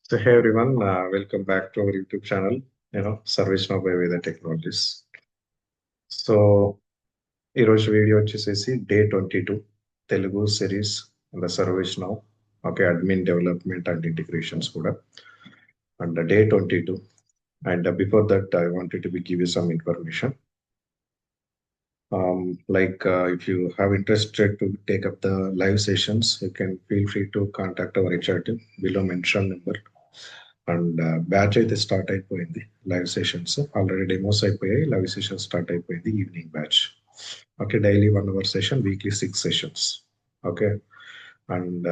So hey everyone, welcome back to our YouTube channel, ServiceNow by Veda Technologies. So ఈరోజు video వచ్చేసేసి day 22 Telugu series the ServiceNow. Okay, admin development and integrations కూడా. And day 22. And before that, I wanted to give you some information. If you have interested to take up the live sessions, you can feel free to contact our HR team below mentioned number. And batch అయితే start అయిపోయింది. Live sessions already demos అయిపోయాయి. Live session start అయిపోయింది. Evening batch. Okay, daily 1 hour session, weekly 6 sessions. Okay, and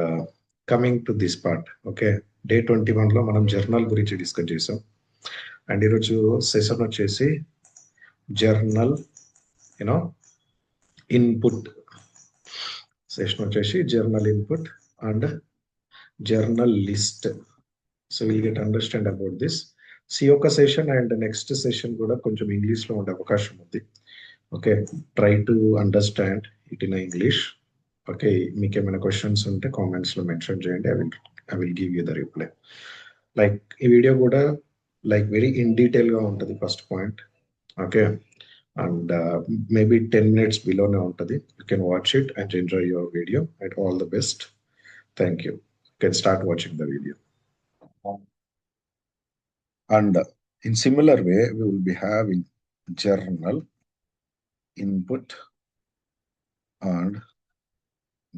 coming to this part. Okay, day 21లో మనం journal గురించి discuss చేసాం. And ఈరోజు session వచ్చేసి జర్నల్ ఇన్పుట్ సెషన్ వచ్చేసి journal input and journal list. So will get understand about this. ఈ యొక్క session and next session కూడా కొంచెం ఇంగ్లీష్లో ఉండే అవకాశం ఉంది. Okay, try to understand it in English. Okay, మీకు ఏమైనా క్వశ్చన్స్ ఉంటే కామెంట్స్లో మెన్షన్ చేయండి. I will give you the reply. Like ఈ వీడియో కూడా వెరీ ఇన్ డీటెయిల్గా ఉంటుంది. First point. Okay, and maybe 10 minutes బిలోనే ఉంటుంది. You can watch it and enjoy your video. And all the best. Thank you. Can start watching the video. And in similar way, we will be having journal input and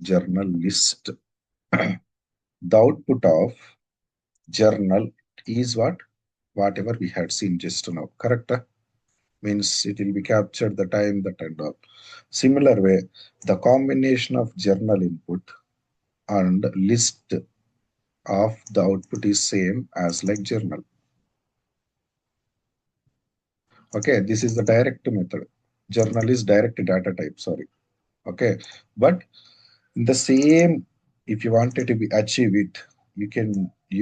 journal list. The output of journal is whatever we had seen just now, correct? Means it will be captured the time, that and all. Similar way, the combination of journal input and list of the output is same as like journal. Okay, this is the direct method. Journal is direct data type, sorry. Okay, but in the same, if you wanted to be achieve it, you can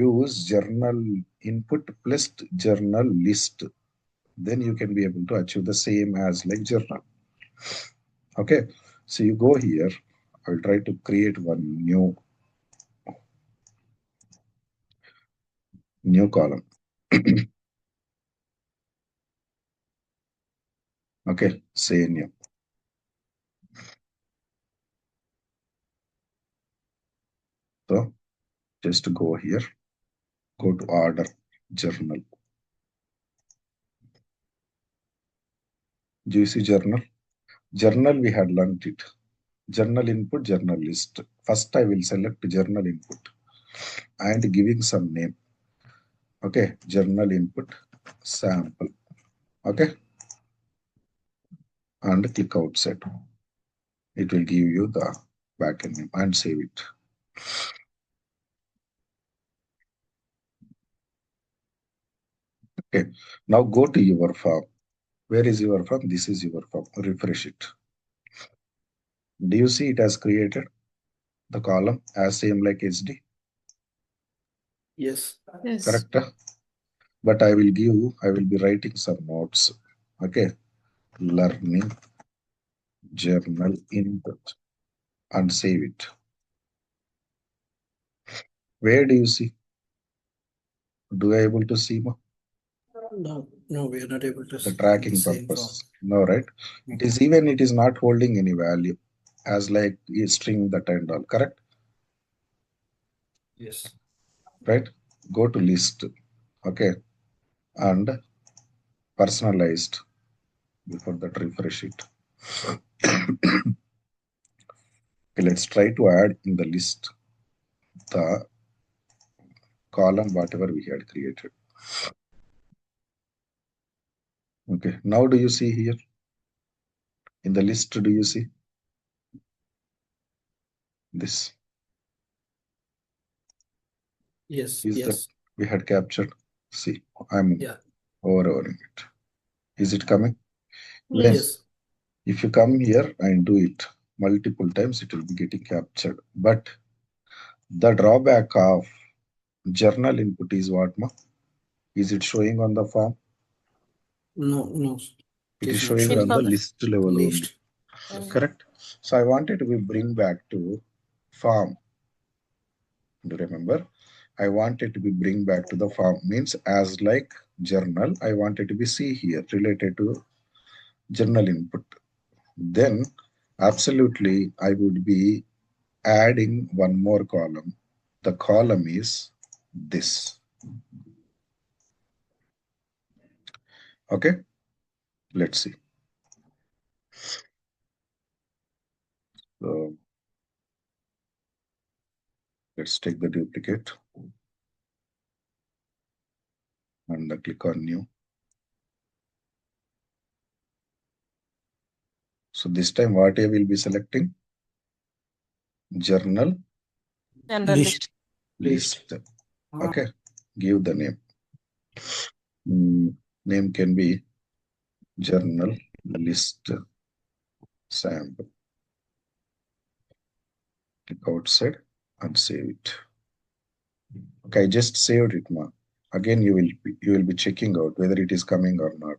use journal input plus journal list. Then you can be able to achieve the same as like journal. Okay, so you go here. I'll try to create one new column. Okay, say new. So just go here, go to order journal. Do you see journal? Journal, we had learned it. Journal input, journal list. First I will select journal input and giving some name. Okay, journal input sample. Okay, and click outside. It will give you the backend name and save it. Okay, now go to your form. Where is your form? This is your form. Refresh it. Do you see it has created the column as same like SD? Yes. Yes. Correct. But I will be writing some notes. Okay, learning journal input and save it. Where do you see? Do I able to see? No, we are not able to The see tracking the same purpose. form. No, right? It is not holding any value as like a string, that and all. Correct? Yes. Right? Go to list. Okay. And personalized. Before that, refresh it. Okay, let's try to add in the list the column whatever we had created. Okay, now do you see here? In the list, do you see this? Yes. Is yes. that we had captured? See, I'm overrunning it. Is it coming? Yes. If you come here and do it multiple times, it will be getting captured. But the drawback of journal input is what, ma? Is it showing on the form? No. It is showing on the list level only. Correct? So I wanted to bring back to form. Do you remember? I want it to be bring back to the form, means as like journal, I want it to be C here related to journal input. Then absolutely I would be adding one more column. The column is this. Okay, let's see. So let's take the duplicate and click on new. So this time what I will be selecting? Journal List. list. Okay, give the name. Name can be journal list sample. Click outside and save it. Okay, I just saved it now. Again, you will be checking out whether it is coming or not.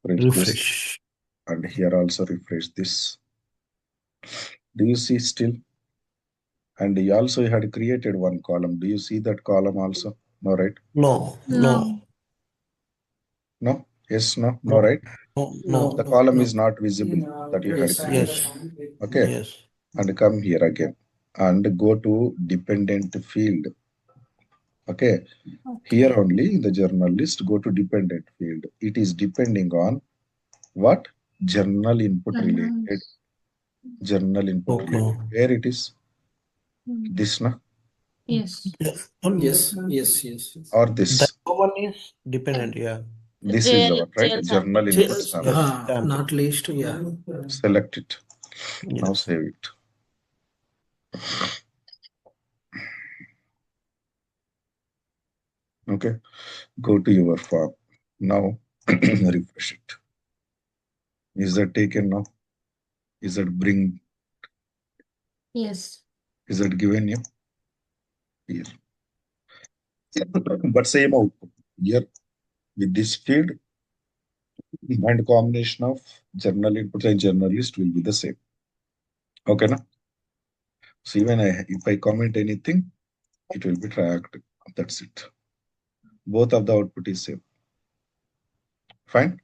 Refresh this, and here also refresh this. Do you see still? And you also had created one column. Do you see that column also? No, right? No, no, No? Yes, no, no, right? no. The column No. is not visible that you had Yes, created. yes, Okay. yes. And come here again and go to dependent field. Okay. Here only in the journal list, go to dependent field. It is depending on what? Journal input related. Journal input Okay. related. Where it is? This, na? Yes. Yes, yes, yes. Or this? That one is dependent, yeah. This is our right journal input sample. Not least, yeah. Select it. Now Yes. save it. Okay. Go to your form. Now refresh it. Is that taken now? Is that bring? Yes. Is that given you? Here. But same output. Here with this field and combination of journal input and journal list will be the same. Okay, na? So even if I comment anything, it will be tracked. That's it. Both of the output is same. Fine.